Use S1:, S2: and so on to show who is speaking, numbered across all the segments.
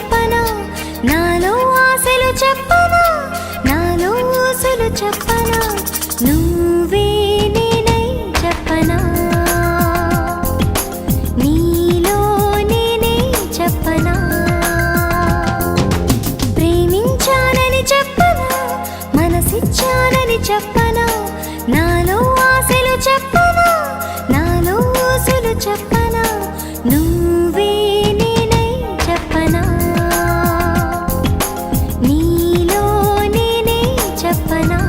S1: చెప్పనా, నాలో ఆశలు చెప్పనా, నాలో ఊసులు చెప్పనా, నువ్వే నేనై చెప్పనా, నీలో నేనే చెప్పనా, ప్రేమించానని చెప్పనా, మనసిచ్చానని చెప్పనా, నాలో ఆశలు చెప్పనా, నాలో ఊసులు చెప్పనా, నువ్వే నేనై చెప్పనా, నీలో నేనే చెప్పనా.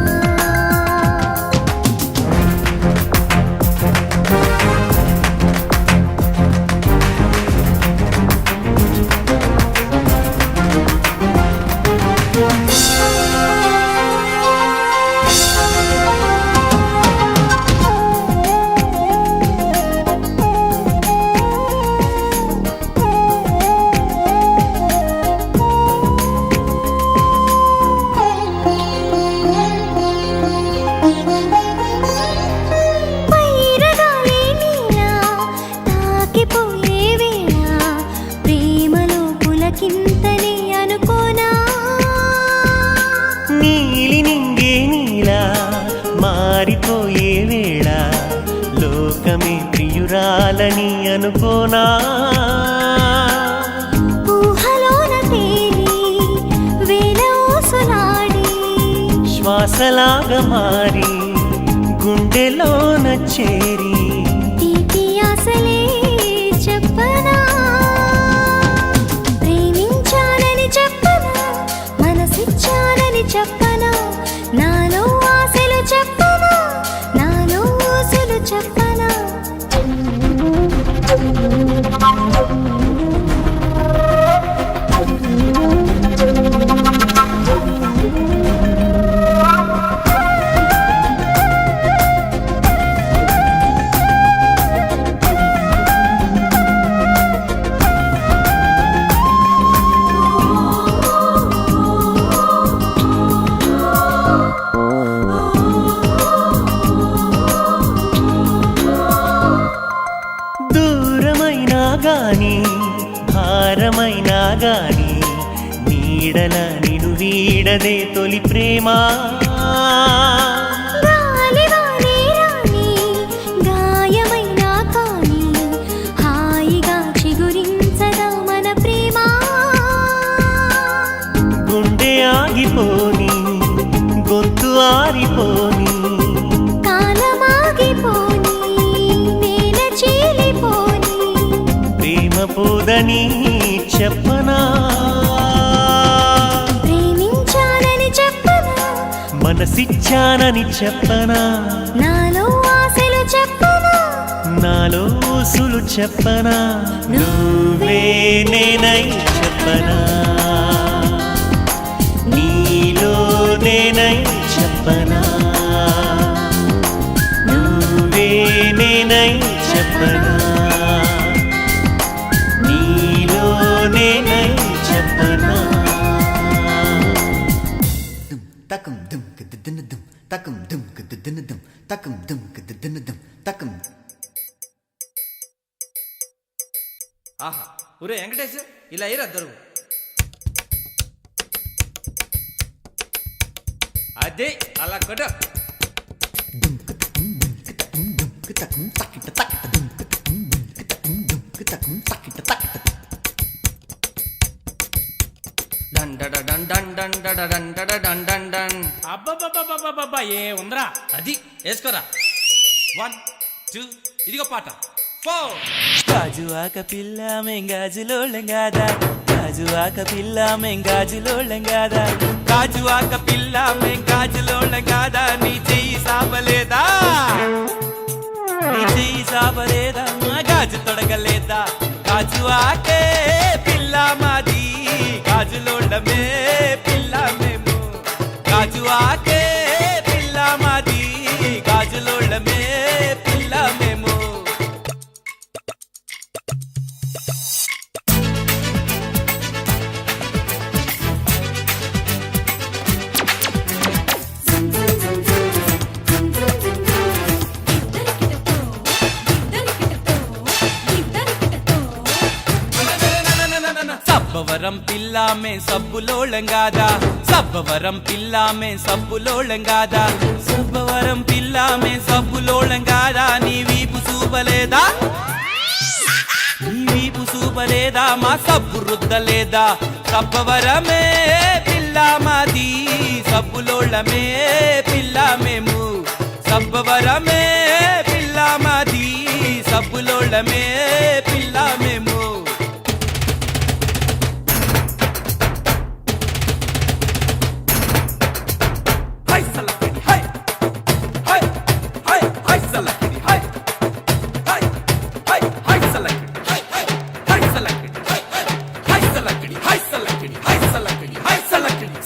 S1: పైరగాలి నీలా తాకిపోయే వేళ ప్రేమలో పులకింతని అనుకోనా,
S2: నీలి నింగే నీలా మారిపోయే వేళ లోకమే ప్రియురాలని అనుకోనా,
S1: ఊహలోన తేలి వేల ఊసులాడి
S2: శ్వాసలాగా మారి గుండెలోన చేరి
S1: తీపి ఆశలే చెప్పనా, ప్రేమించానని చెప్పనా, మనసిచ్చానని చెప్పనా, నాలో ఆశలు చెప్పనా, నాలో ఊసులు చెప్పనా.
S2: దూరమైనా గాని భారమైనా గాని నీడల నిను వీడదే తొలి ప్రేమ,
S1: గాలివానే రాని గాయమైనా కానీ హాయిగా చిగురించదా మన ప్రేమ,
S2: గుండె ఆగిపోని గొంతు ఆరిపోని
S1: కాలమాగిపోని నేల చీలిపోని
S2: ప్రేమ పోదని చెప్పనా,
S1: ప్రేమించానని చెప్పనా,
S2: మనసిచ్చానని చెప్పనా,
S1: నాలో ఆశలు చెప్పనా,
S2: నాలో ఊసులు చెప్పనా, నువ్వే నేనై చెప్పనా, నీలో నేనై చెప్పనా, నువ్వే నేనై చెప్పనా, నీలో నేనై చెప్పనా.
S3: తకం దుమ్ కదిన దుమ్ తకం దుమ్ కదిన దుమ్ తకం దుమ్ కదిన దుమ్ తకం.
S4: ఆహా ఒరే వెంకటేష్ ఇలా అయ్యారు అద్దరు అదే అలా కొట్ట
S3: తకం తకిట తకిట దుమ్ తకం తకిట తకిట.
S4: అబ్బబ్బబ్బబ్బబ్బబ్బా ఏ ఉందరా అది వేసుకోరా 1 2 ఇదిగో పాట 4.
S5: గాజువాక పిల్ల మెంగాజులోళ్ళం కాదా, గాజువాక పిల్ల మెంగాజులోళ్ళం కాదా, గాజువాక పిల్ల మెంగాజులోళ్ళం కాదా, నీ చెయ్యి సాపలేదా, నీ చెయ్యి సాపలేదా, గాజు తొడగలేదా, గాజువాకే పిల్ల మాది గాజులోళ్ళమే పిల్ల మేము, గాజువాకే పిల్ల మాది గాజులోళ్ళమే పిల్ల మేము. పిల్లామే సబ్బులోళం గాదా సబ్బవరం పిల్లామే సబ్బులోళం గాదా సబ్బవరం పిల్లామే సబ్బులోళం గాదా నీ వీపు చూపలేదా నీ వీపు చూపలేదా మా సబ్బు రుద్దలేదా సబ్బవరమే పిల్లామాది సబ్బులోళమే పిల్లామేము సబ్బవరమే పిల్లామాది సబ్బులోళమే పిల్లామేము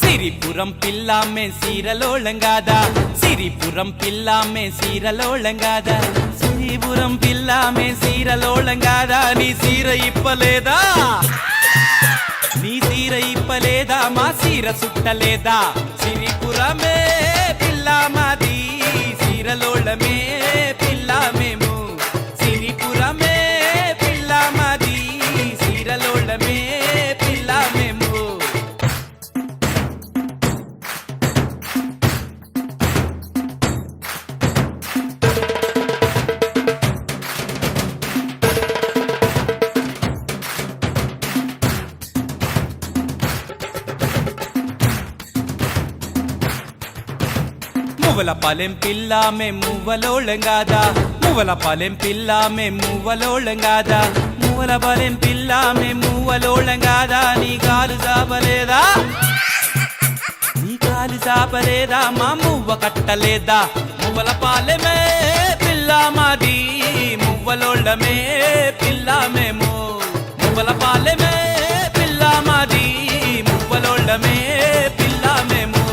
S5: సిరిపురం పిల్లామే సీరలోళంగాదా సిరిపురం పిల్లామే సీరలోళంగాదా సిరిపురం పిల్లామే సీరలోళంగాదా నీ సీర ఇప్పలేదా నీ సీర ఇప్పలేదా మా సీర సుట్టలేదా సిరిపురమే పిల్లామాది సీరలోళమే పిల్లామేము సిరిపురమే పిల్లామాది సీరలోళమే పిల్లామేము మువ్వలపాలెం పిల్లామే మువ్వలోళంగాదా మువ్వలపాలెం పిల్లామే మువ్వలోళంగాదా మువ్వలపాలెం పిల్లామే మువ్వలోళంగాదా నీ కాలు చాపలేదా నీ కాలు చాపలేదా మా మువ్వ కట్టలేదా మువ్వలపాలెమే పిల్లామాది మువ్వలోళమే పిల్లామేము మువ్వలపాలెమే పిల్లామాది మువ్వలోళమే పిల్లామేము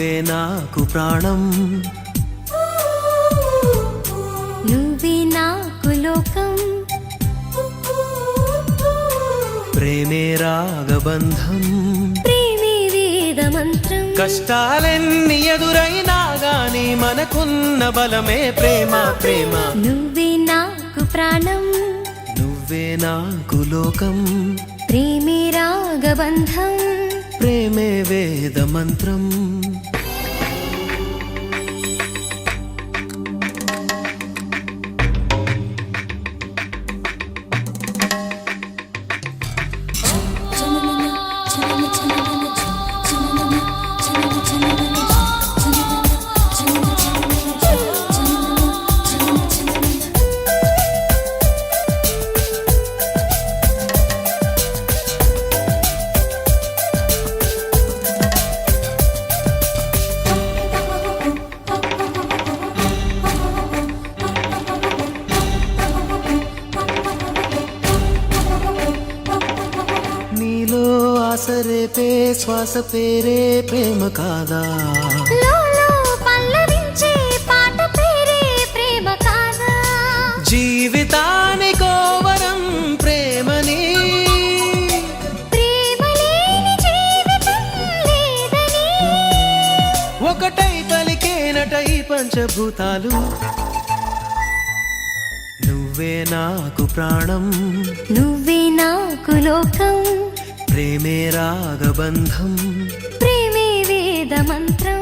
S5: నువ్వే నాకు ప్రాణం
S1: నువ్వే నాకు లోకం
S5: ప్రేమే రాగబంధం
S1: ప్రేమే వేద మంత్రం
S5: కష్టాలెన్ని ఎదురైనా గాని మనకున్న బలమే ప్రేమ ప్రేమ
S1: నువ్వే నాకు ప్రాణం
S5: నువ్వే నాకు లోకం
S1: ప్రేమే రాగబంధం
S5: ప్రేమే వేద మంత్రం నీలో ఆసరేపే శ్వాస పేరే ప్రేమ కాదా
S1: లోలో పల్లవించే పాట పేరే ప్రేమ కాదా
S5: జీవితానికో వరం ప్రేమని
S1: ప్రేమ లేని జీవితం లేదని
S5: ఒకటై పలికేనటై పంచభూతాలు నువ్వే నాకు ప్రాణం
S1: నువ్వే నాకు లోకం
S5: ప్రేమే రాగబంధం
S1: ప్రేమే వేద మంత్రం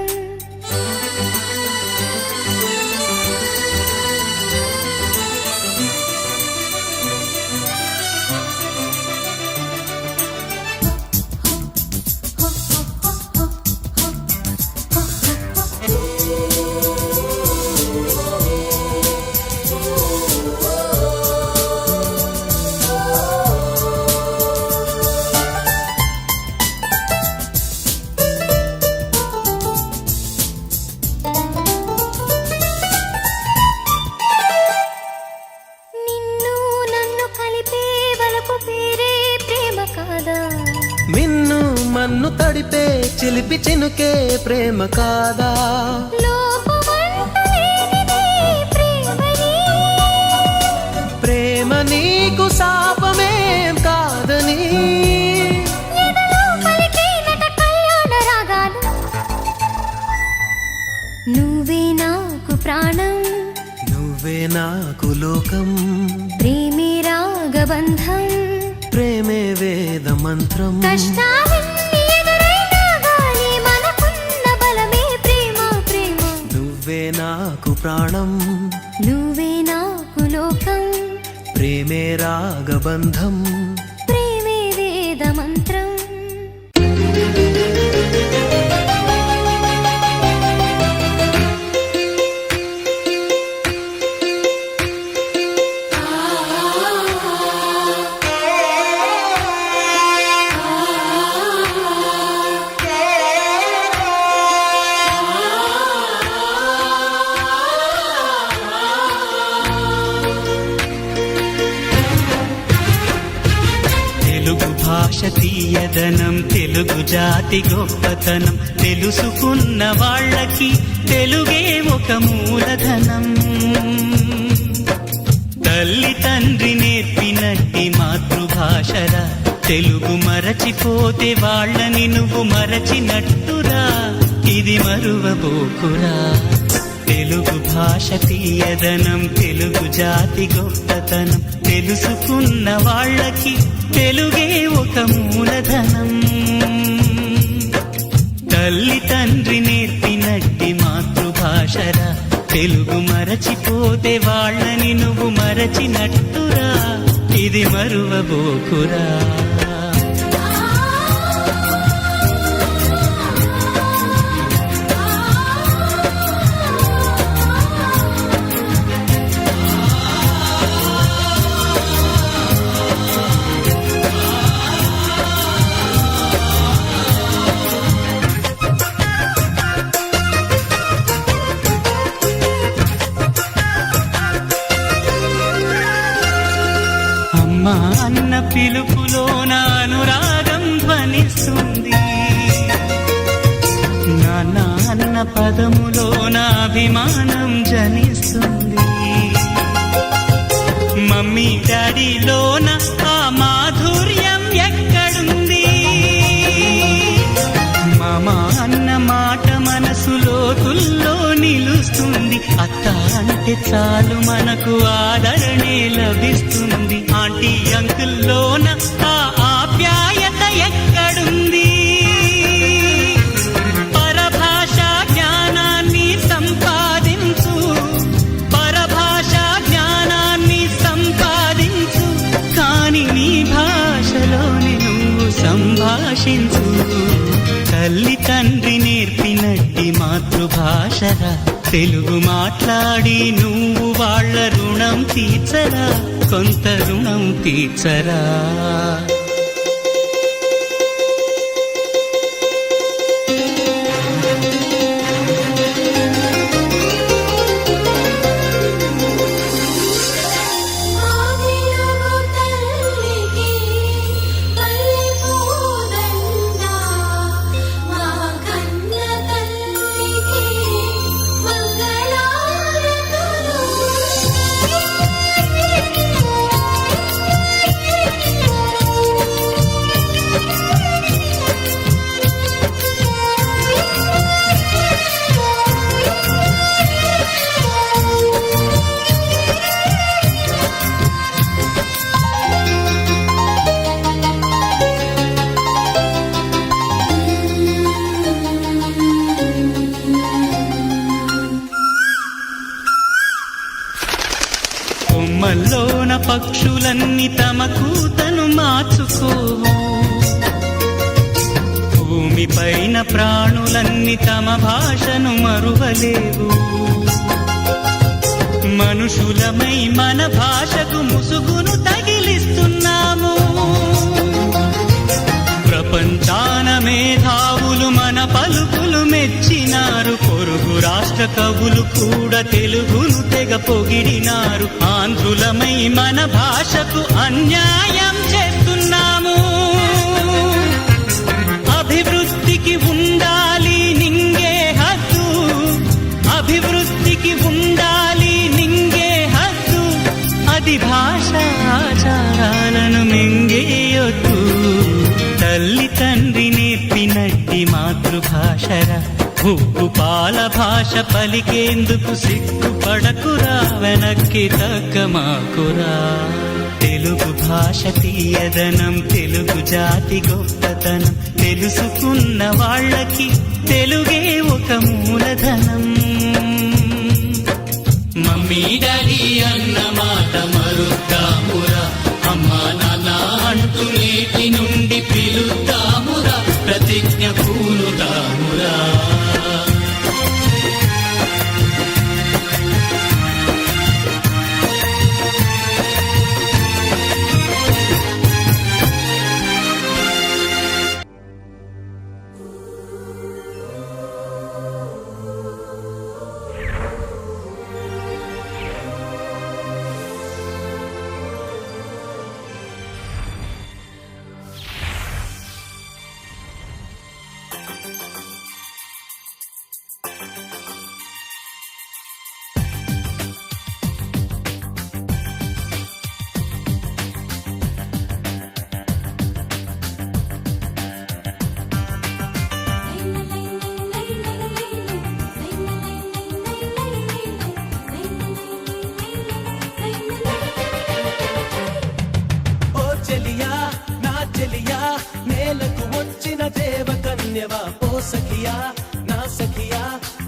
S1: నిన్ను నన్ను కలిపే వలపు పేరే ప్రేమ కాదా
S5: మిన్ను మన్ను తడిపే చిలిపి చినుకే ప్రేమ కాదా
S1: లోపమంటూ లేనిదే ప్రేమని
S5: ప్రేమ నీకు శాపమేం కాదని
S1: ఎదలో పలికేనట కళ్యాణ రాగాలు నువ్వే నాకు ప్రాణం
S5: నువ్వే నాకు లోకం
S1: ప్రేమే రాగబంధం
S5: ప్రేమే వేద మంత్రం
S1: కష్టాలన్నీ ఎదురైనా గాని మనకున్న బలమే ప్రేమ ప్రేమ
S5: నువ్వే నాకు ప్రాణం
S1: నువ్వే నాకు లోకం
S5: ప్రేమే రాగబంధం
S1: ప్రేమే వేద మంత్రం
S2: తెలుగు భాష తీయదనం తెలుగు జాతి గొప్పతనం తెలుసుకున్న వాళ్ళకి తెలుగే ఒక మూలధనం తల్లి తండ్రి నేర్పినట్టి మాతృభాషరా తెలుగు మరచిపోతే వాళ్ళని నువ్వు మరచినట్టురా ఇది మరువబోకురా తెలుగు భాష తీయదనం తెలుగు జాతి గొప్పతనం తెలుసుకున్న వాళ్ళకి తెలుగే ఒక మూలధనం తల్లి తండ్రి నేర్పినట్టి మాతృభాషరా తెలుగు మరచిపోతే వాళ్ళని నువ్వు మరచినట్టురా ఇది మరువబోకురా అమ్మ అన్న పిలుపులో నా అనురాగం ధ్వనిస్తుంది నాన్న పదములోన అభిమానం జనిస్తుంది. మమ్మీ డాడీలోన ఆ మాధుర్యం ఎక్కడుంది? మామ అన్న మాట మనసులో తుల్లో నిలుస్తుంది. అత్త అంటే చాలు మనకు ఆదరణే లభిస్తుంది. ఆంటీ అంకుల్లోన ఆ ఆప్యాయత ఎక్కడుంది? పరభాషా జ్ఞానాన్ని సంపాదించు, పరభాషా జ్ఞానాన్ని సంపాదించు, కాని నీ భాషలోని నువ్వు సంభాషించు. తల్లి తండ్రి నేర్పినట్టి మాతృభాషరా, తెలుగు మాట్లాడి నువ్వు వాళ్ళ రుణం తీర్చరా, కొంత రుణం తీర్చరా.
S1: ఆదిలగు తల్లికి పల్లిపూదండ, మా కన్న తల్లికి మంగళారతులు.
S2: కొమ్మల్లోన పక్షులన్నీ తమ కూతను మార్చుకోవు, భూమిపైన ప్రాణులన్నీ తమ భాషను మరువలేవు. మనుషులమై మన భాషకు ముసుగును తగిలిస్తున్నాము. ప్రపంచాన మేధావులు మన పలుకులు మెచ్చినారు. పొరుగు రాష్ట్ర కవులు కూడా తెలుగును తెగ పొగిడినారు. ఆంధ్రులమై మన భాషకు అన్యాయం చేస్తున్నాము. అభివృద్ధికి ఉండాలి నింగే హద్దు, అభివృద్ధికి ఉండాలి నింగే హద్దు. అది భాష ఆచారాలను మింగేయొద్దు. తల్లి తండ్రి నేర్పినట్టి మాతృభాషరా, ఉప్పు పాల భాష పలికేందుకు సిగ్గుపడకురా, వెనక్కి తగ్గమాకురా. తెలుగు భాష తీయదనం, తెలుగు జాతి గొప్పతనం, తెలుసుకున్న వాళ్ళకి తెలుగే ఒక మూలధనం. మమ్మీ డాడీ అన్న మాట మరుద్దామురా, అమ్మా నాన్న అంటూ నేటి నుండి పిలుద్దామురా, ప్రతిజ్ఞ పూనుదామురా.
S5: ఓ చెలియా నా చెలియా, నేలకు వచ్చిన దేవకన్యవా. ఓ సఖియా నా సఖియా,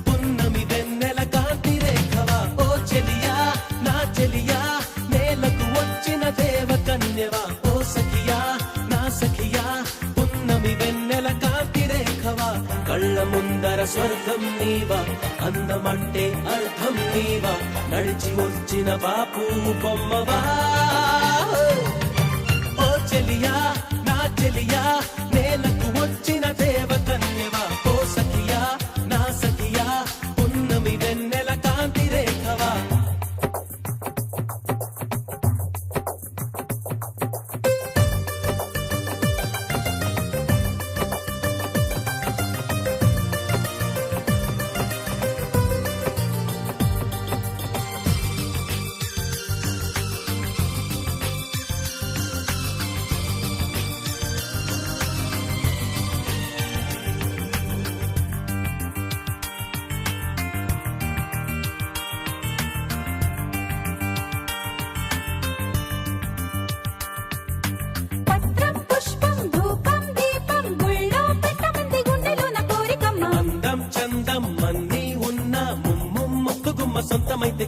S5: పున్నమి వెన్నెల కాంతి రేఖవా. ఓ చెలియా నా చెలియా, నేలకు వచ్చిన దేవకన్యవా. ఓ సఖియా నా సఖియా, పున్నమి వెన్నెల కాంతి రేఖవా. కళ్ళ ముందర స్వర్గం నీవా, అందమంటే అర్థం నీవా. నడిచి వచ్చిన బాపు బొమ్మవా. ఓ చెలియా నా చెలియా, నేలకు వచ్చిన దేవకన్యవా. ఓ సఖియా నా సఖియా, పున్నమి వెన్నెల కాంతి రేఖవా.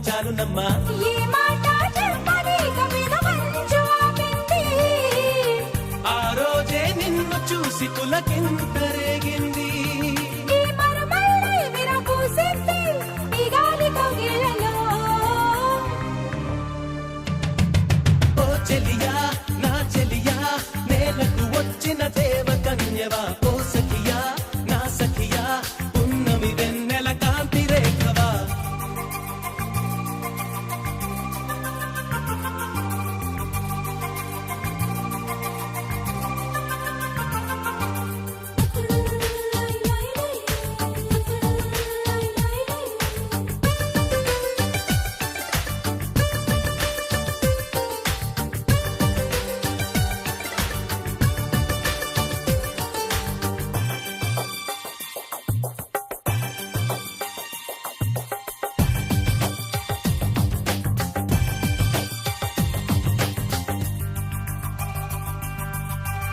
S5: చాలునమ్మా.
S1: ఏ మాట చెప్పనీక వినమంచు ఆపింది.
S5: ఆ రోజే నిన్ను చూసి పులకింత రేగింది.
S1: ఈ మరుమల్లై విరబూసింది ఈ గాలి కౌగిళ్ళలో.
S5: ఓ చెలియా నా చెలియా నేలకు వచ్చిన దేవకన్యవా. ఓ సఖియా నా సఖియా పున్నమి వెన్నెల కాంతి రేఖవా.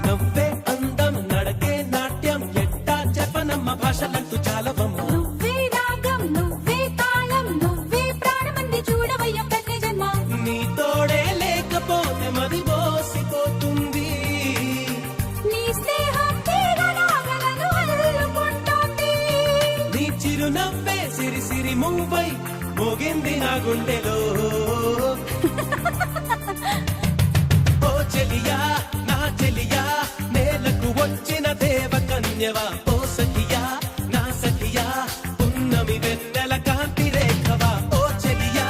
S5: నవ్వే అందం నడకే నాట్యం ఎట్టా చెప్పనమ్మ భాషలంటూ చాలవమ్మ.
S1: నువ్వే రాగం నువ్వే తాళం నువ్వే ప్రాణమంది చూడవయ్య ప్రతి జన్మ.
S5: నీ తోడే లేకపోతే మది మోసిపోతుంది.
S1: నీ స్నేహం తీగలాగలను అల్లుకుంటోంది.
S5: నీ చిరునవ్వే సిరి సిరి ముంబై మోగింది నా గుండెలో. ఓ చెలియా నా చెలియా నేలకు వచ్చిన దేవకన్యవా. ఓ సఖియా నా సఖియా పున్నమి వెన్నెల కాంతి రేఖవా. ఓ చెలియా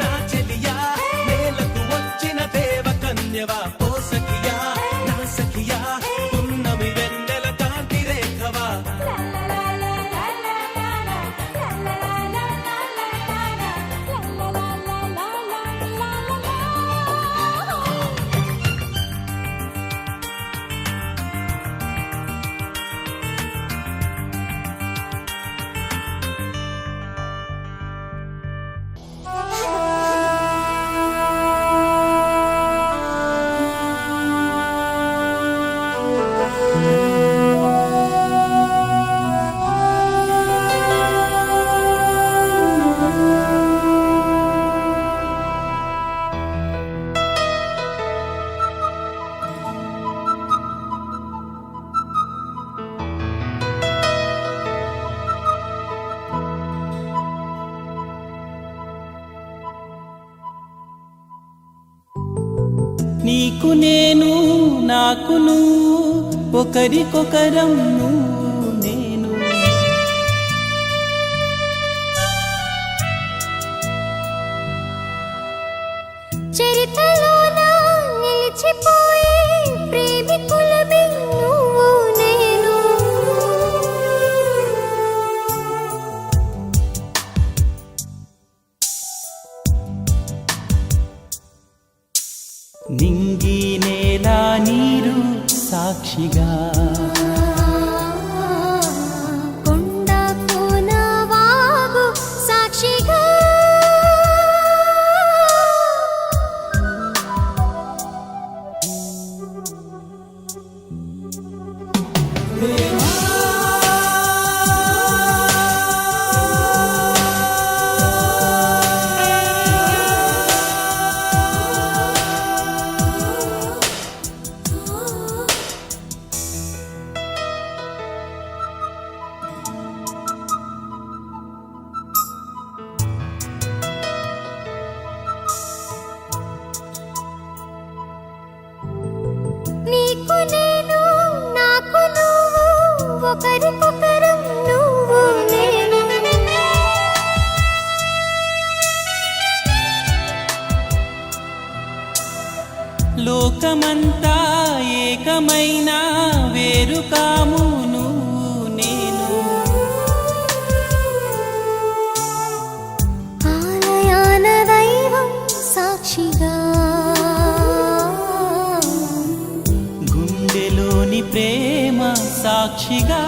S5: నా చెలియా నేలకు వచ్చిన దేవకన్యవా. ఓ సఖియా నా సఖియా పున్నమి వెన్నెల కాంతి రేఖవా.
S6: నీకు నేను నాకు నువ్వు ఒకరికొకరం నువ్వు నేను.
S1: చరిత్రలోన నిలిచిపోయే ప్రేమికులమే నువ్వు నేను.
S6: నింగి నేల నీరు సాక్షిగా
S1: కొండ కోన వాగు సాక్షిగా. నీకు నేను నాకు నువ్వు ఒకరికొకరం నువ్వు నేను.
S6: లోకమంతా ఏకమైన వేరు కాము నువ్వు నేను.
S1: ఆలయాన దైవం సాక్షిగా
S6: గుండెలోని ప్రేమ సాక్షిగా.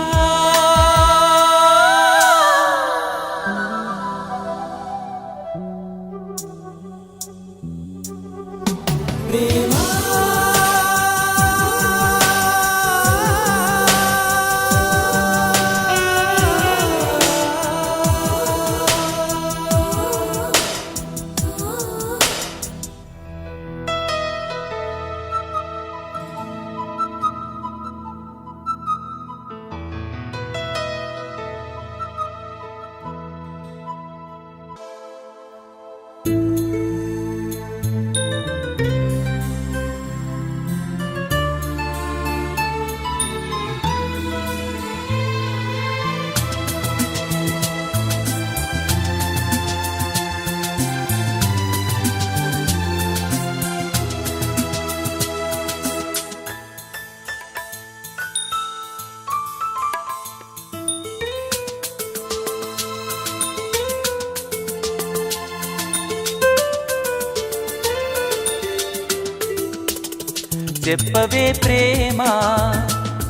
S6: చెప్పవే ప్రేమ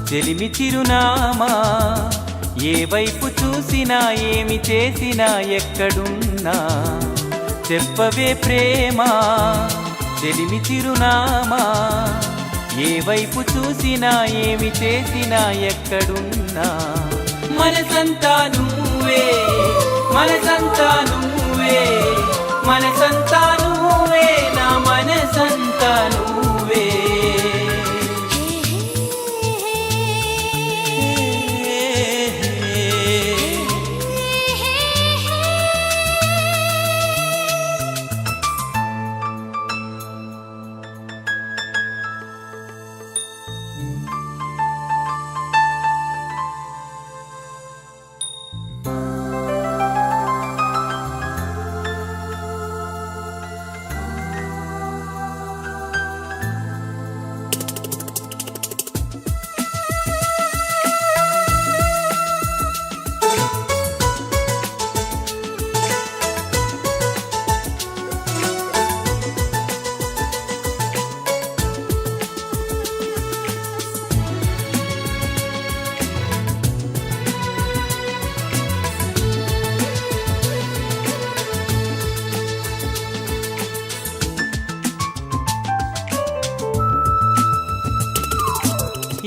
S6: చెలిమి చిరునామా, ఏ వైపు చూసినా ఏమి చేసినా ఎక్కడున్నా. చెప్పవే ప్రేమ చెలిమి చిరునామా, ఏ వైపు చూసినా ఏమి చేసినా ఎక్కడున్నా. మనసంతా నువ్వే, మనసంతా నువ్వే, మనసంతా నువ్వే, నా మనసంతా నువ్వే.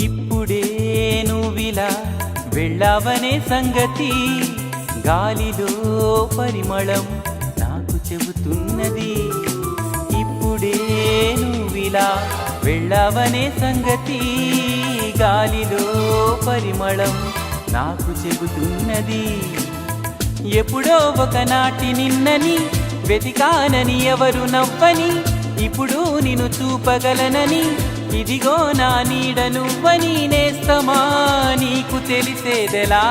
S6: ఇప్పుడే నువ్విలా వెళ్ళావనే సంగతి గాలిలో పరిమళం నాకు చెబుతున్నది. ఇప్పుడే నువ్విలా వెళ్ళావనే సంగతి గాలిలో పరిమళం నాకు చెబుతున్నది. ఎప్పుడో ఒకనాటి నిన్నని వెతికానని ఎవరు నవ్వని, ఇప్పుడు నిన్ను చూపగలనని ఇదిగో నా నీడ నువ్వని నేస్తమా నీకు తెలిసేదెలా.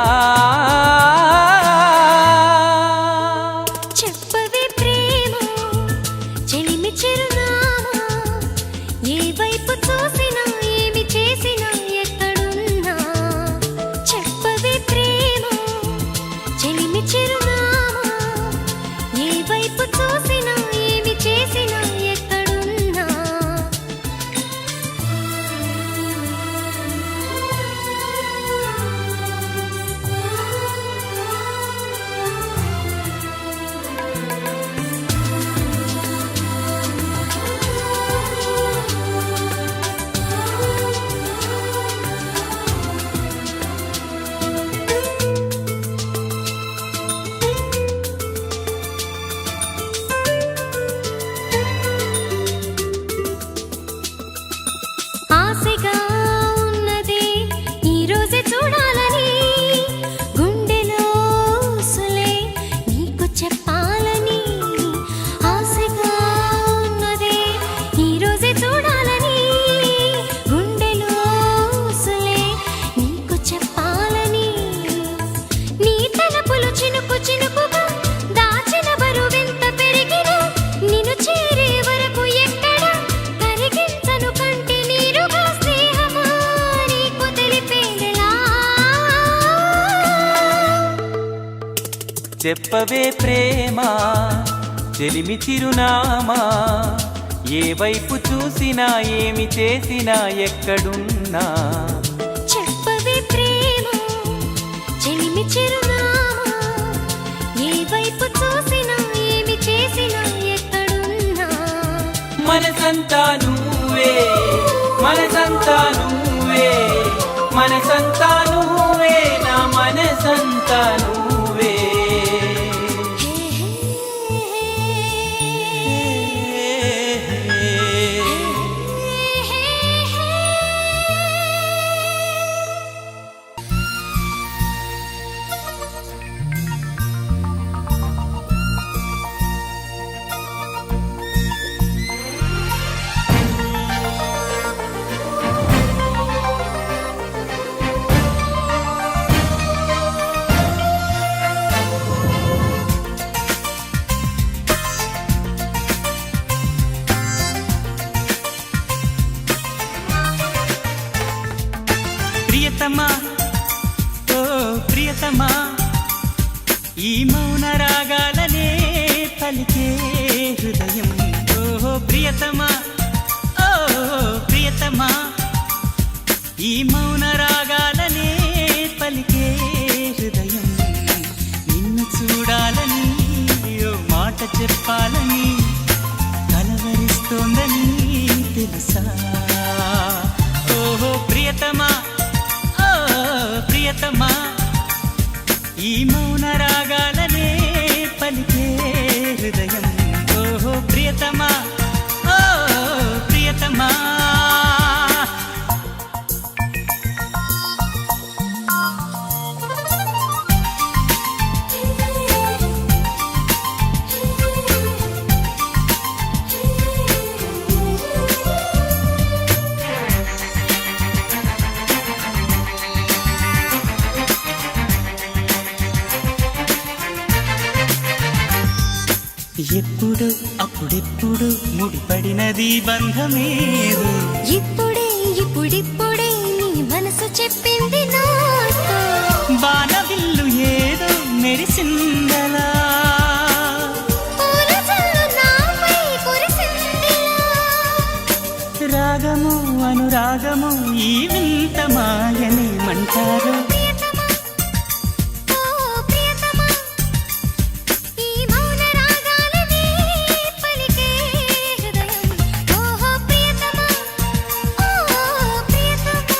S1: చెప్పవే ప్రేమ చెలిమి చిరునామా, ఏ వైపు చూసినా ఏమి చేసినా ఎక్కడున్నా. చెప్పవే ప్రేమ చెలిమి చిరునామా, ఏ వైపు చూసినా ఏమి చేసినా ఎక్కడున్నా. ఆశగా ఉన్నది ఈ రోజే చూడాలని, గుండెలో సులే నీకు చెప్పాలని. ఆశగా ఉన్నది ఈ రోజే చూడాలని, గుండెలో సులే నీకు చెప్పాలని. నీ తలపులు చినుకు చినుకుగా దాచిన బరువెంత పెరిగినా, నిన్ను చేరే వరకు ఎక్కడ కరిగించను కంటి నీరుగా స్నేహమా నీకు తెలిపేదెలా.
S6: చెప్పవే ప్రేమ చెలిమి చిరునామా, ఏ వైపు చూసినా ఏమి చేసినా ఎక్కడున్నా.
S1: చెప్పవే ప్రేమ చెలిమి చిరునామా, ఏ వైపు చూసినా ఏమి చేసినా ఎక్కడున్నా.
S6: మనసంతా నువ్వే, మనసంతా నువ్వే, మనసంతా నువ్వే, నా మనసంతా నువ్వే. ఎప్పుడు అప్పుడెప్పుడు ముడిపడినది బంధమేదు.
S1: ఇప్పుడే ఇప్పుడిప్పుడే నీ మనసు చెప్పింది నాతో.
S6: బాణవిల్లు ఏదో మెరిసిందలా,
S1: పూల జల్లు నాపై కురిసిందిలా.
S6: రాగము అనురాగము ఈ వింత మాయనేమంటారు.
S1: ప్రియతమా, ఓ ప్రియతమా, ఈ మౌన రాగాలనే పలికే హృదయం. ఓహో ప్రియతమా, ఓ ప్రియతమా.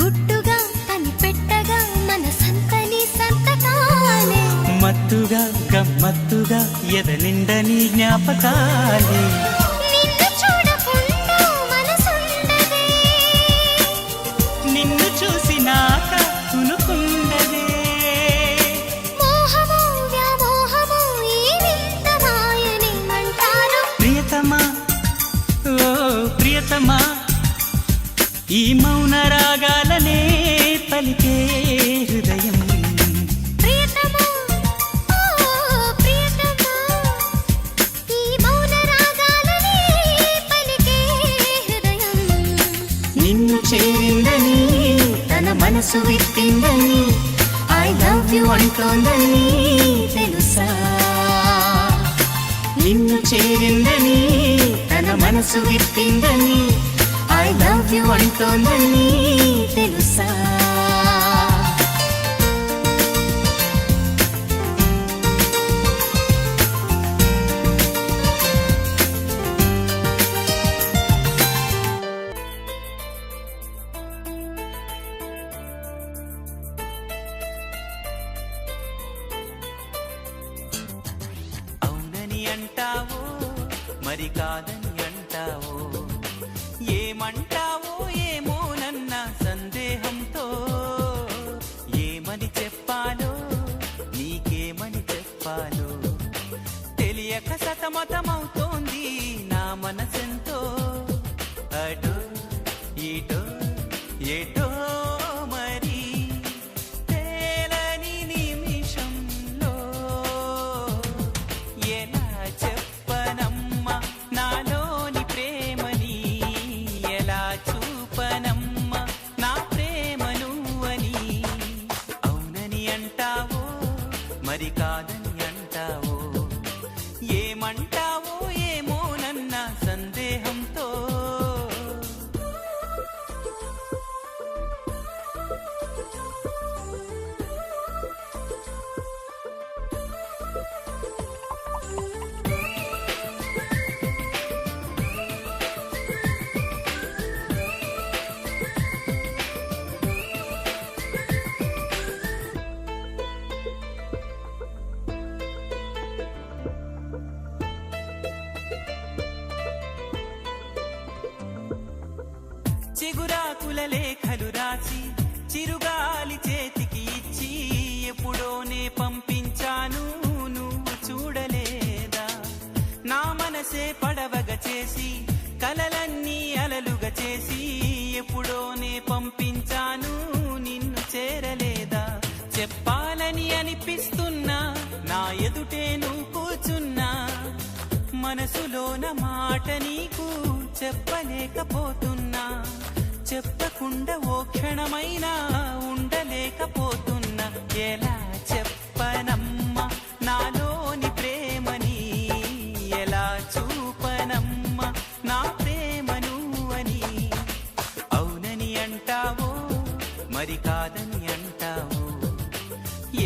S1: గుట్టుగా కనిపెట్టగా మనసంతని సంతకాలే.
S6: మత్తుగా గమ్మత్తుగా ఎదనిండని జ్ఞాపకాలే.
S1: నిన్ను చూడకుండా మనసుండదే.
S6: నిన్ను చూసినాక తునుకుండదే.
S1: మోహము వ్యామోహము ఈ వింత మాయనేమంటారు.
S6: ప్రియతమా, ఓ ప్రియతమా, ఈ మౌన రాగాలనే పలికే హృదయం.
S1: ప్రియతమా, ఓ ప్రియతమా, ఈ మౌన రాగాలనే పలికే హృదయం.
S6: నిన్ను చేరిందని తన మనసు విప్పిందని ఐ లవ్ యు అంటోందని తెలుసా. నిన్ను చేరిందని తన మనసు విప్పిందని ఐ లవ్ యు అంటోందని తెలుసా. అవునని అంటావో మరి కాదని అంటావో, ఏమంటావో ఏమోనన్న సందేహంతో. ఏమని చెప్పాలో నీకేమని చెప్పాలో తెలియక సతమతమవుతోంది నా మనసెంతో. అటో ఇటో ఎటో మరి తేలని నిమిషంలో ఎలా చెప్పనమ్మా నాలోని ప్రేమని, ఎలా చూపనమ్మా నా ప్రేమను అని. అవునని అంటావో మరి కాదని అంటావో, ఏమంటావో ఏమోనన్న సందేహంతో. చిగురాకుల లేఖలు రాసి చిరుగాలి చేతికి ఇచ్చి ఎప్పుడోనే పంపించాను నువ్వు చూడలేదా. నా మనసే పడవగా చేసి కలలన్నీ అలలుగా చేసి ఎప్పుడోనే పంపించాను నిన్ను చేరలేదా. చెప్పాలని అనిపిస్తున్నా నా ఎదుటే నువ్వు కూర్చున్నా, మనసులోన మాట నీకు చెప్పలేకపోతున్నా. చెప్పకుండా ఓ క్షణమైనా ఉండలేకపోతున్నా. ఎలా చెప్పనమ్మా నాలోని ప్రేమని, ఎలా చూపనమ్మా నా ప్రేమను అని. అవునని అంటావో మరి కాదని అంటావో,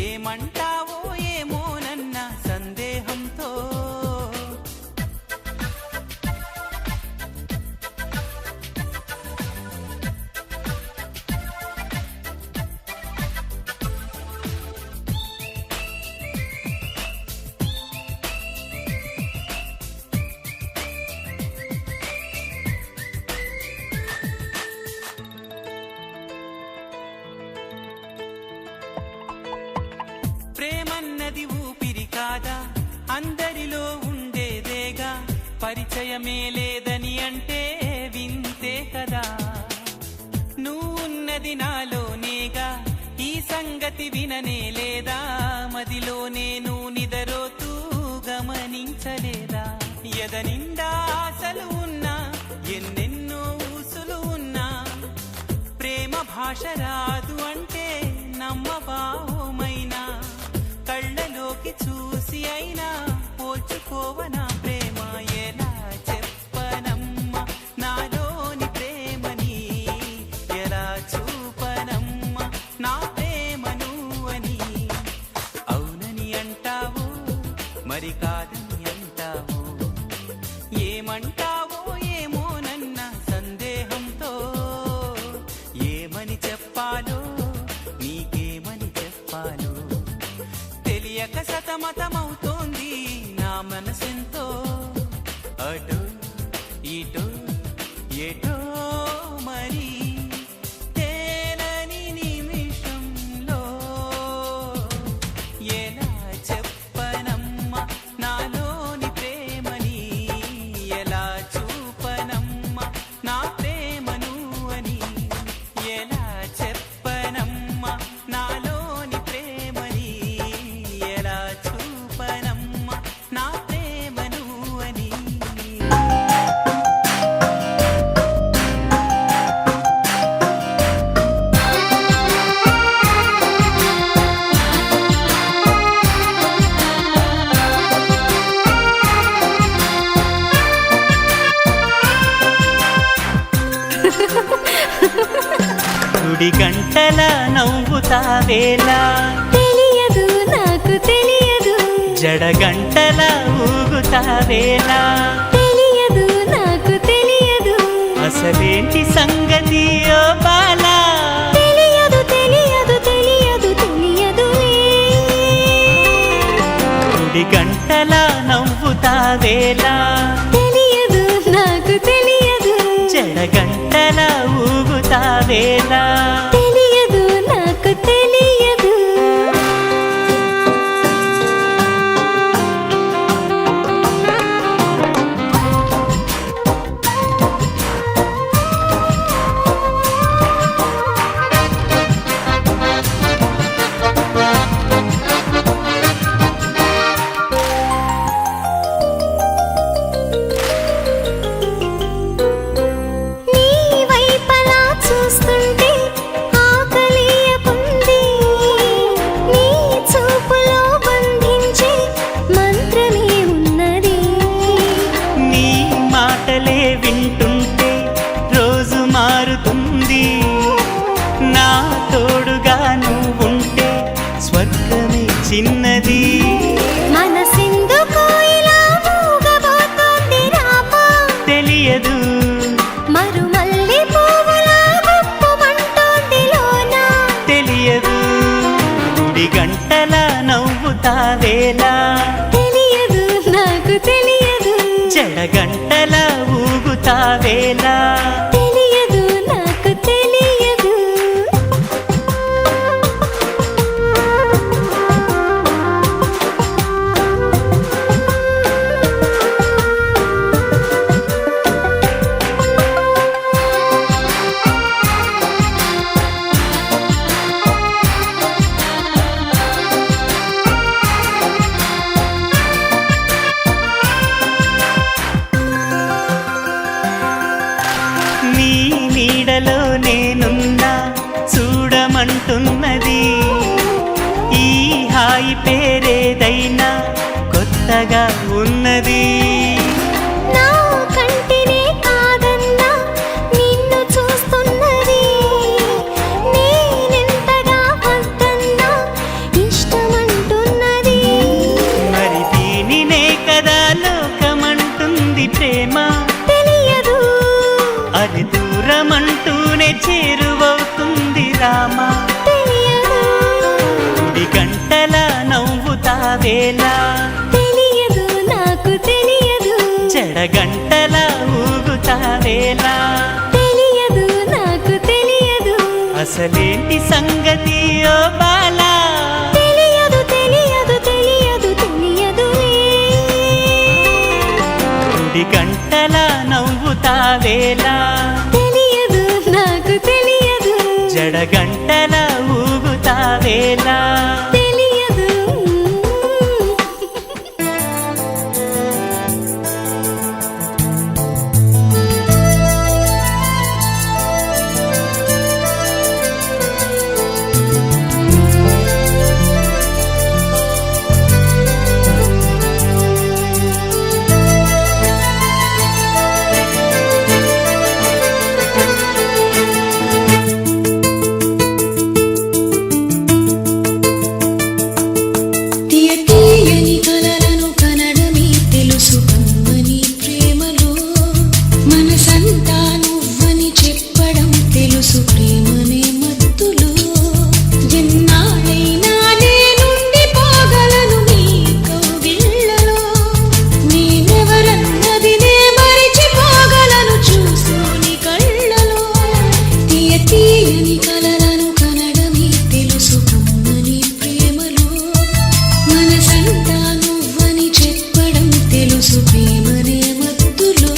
S6: ఏమంటావో ఏమోనన్న సందేహంతో. ప్రేమన్నది ఊపిరి కాదా, అందరిలో ఉండేదేగా, పరిచయమే లేదని అంటే వింతే కదా. నువ్వున్నది నాలోనేగా, ఈ సంగతి విననే లేదా, మదిలో నేను నిదరోతూ గమనించలేదా. ఎదనిండా ఆశలు ఉన్నా, ఎన్నెన్నో ఊసులు ఉన్నా, ప్రేమ భాష రాదు అంటే నమ్మబావుమైనా, కళ్ళలోకి చూసి అయినా పోల్చుకోవనా ప్రేమ. ఎలా చెప్పనమ్మా నాలోని ప్రేమని, ఎలా చూపనమ్మా నా ప్రేమను అని. అవునని అంటావు మరి కాదని అంటావు, ఏమంటావో ఏమోనన్న సందేహంతో, ఏమని చెప్పాలో నీకేమని చెప్పాలో తెలియక సతమతమవుతోంది నా మనసెంతో. అటో ఇటో ఎటో మరి తేలని నిమిషంలో, ఎలా చెప్పనమ్మా నాలోని ప్రేమని, ఎలా చూపనమ్మా నా ప్రేమను అని. ఎలా చెప్పనమ్మా నాలోని ప్రేమని, ఎలా చూపనమ్మా నా ప్రేమను అని. గుడి గంటల నవ్వుతావేలా,
S1: తెలియదు నాకు తెలియదు,
S6: జడగంటల ఊగుతావేలా,
S1: తెలియదు నాకు తెలియదు,
S6: అసలేంటి సంగతి ఓ బాలా.
S1: తెలియదు తెలియదు తెలియదు తెలియదులే.
S6: గుడి గంటల నవ్వుతావేలా,
S1: తెలియదు నాకు తెలియదు,
S6: జడగంటల ఊగుతావేలా,
S1: తెలియదు నాకు తెలియదు. నీ వైపలా చూస్తుంటే ఆకలియకుంది, నీ చూపులో బంధించే మంత్రమే ఉన్నది.
S6: నీ మాటలే వింటుంటే రోజు మారుతుంది, నా తోడుగా నువ్వుంటే స్వర్గమే చిన్నది.
S1: మనసెందుకు ఇలా మూగబోతోంది రామా,
S6: తెలియదు
S1: మరుమల్లె పువ్వులా గుప్పుమంటోంది లోనా.
S6: తెలియదు గుడి గంటల నవ్వుతావేలా,
S1: తెలియదు నాకు తెలియదు,
S6: జడగంటల ఊగుతావేలా,
S1: తెలియదు నాకు తెలియదు.
S6: నీ నీడలో నేనున్నా చూడమంటున్నది, ఈ హాయి పేరేదైనా కొత్తగా ఉన్నది.
S1: నా కంటినే కాదన్నా నిన్ను చూస్తున్నది, నేనెంతగా వద్దన్నా ఇష్టమంటున్నది.
S6: మరి దీనినే కదా లోకమంటుంది ప్రేమ,
S1: తెలియదు
S6: అది దూరమంటూనే చేరువవుతుంది రామా.
S1: తెలియదు
S6: గుడి గంటల నవ్వుతావేలా,
S1: తెలియదు నాకు తెలియదు,
S6: జడగంటల ఊగుతావేలా,
S1: తెలియదు నాకు తెలియదు,
S6: అసలేంటి సంగతి ఓ బాలా.
S1: తెలియదు తెలియదు
S6: గంటలా నవ్వుతావేలా
S1: తెలియదు నాకు తెలియదు
S6: జడగంటలా ఊగుతావేలా
S1: తెలియదు తీయ తీయని కలలను కనడమే తెలుసు కమ్మని ప్రేమలో మనసంతా నువ్వని చెప్పడం తెలుసు ప్రేమనే మత్తులో ఎన్నాళ్ళైనా నేనుండి పోగలను నీ కౌగిళ్ళలో నేనెవరన్నది నే మరిచిపోగలను చూస్తూ నీ కళ్ళలో తీయ తీయని కలలను కనడమే తెలుసు కమ్మని ప్రేమలో మనసంతా నువ్వని చెప్పడం తెలుసు ప్రేమనే మత్తులో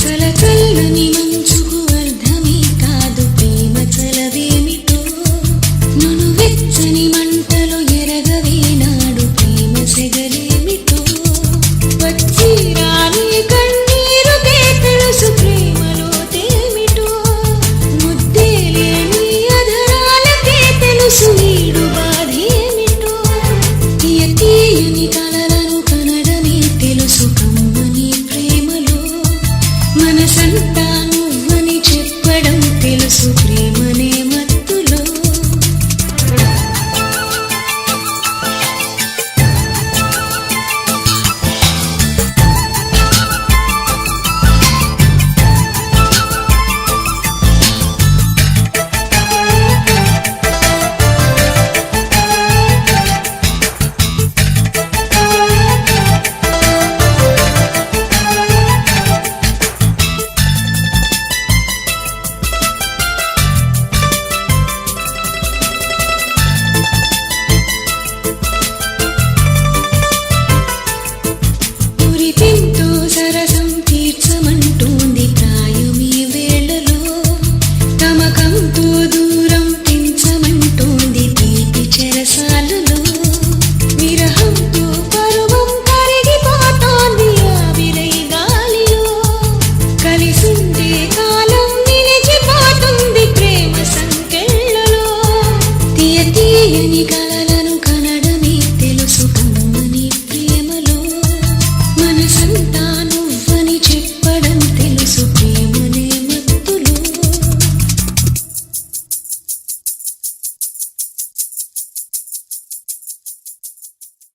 S1: కలకల్లని మంచుకు అర్థమే కాదు ప్రేమ చలవేమిటో నన్ను వెచ్చని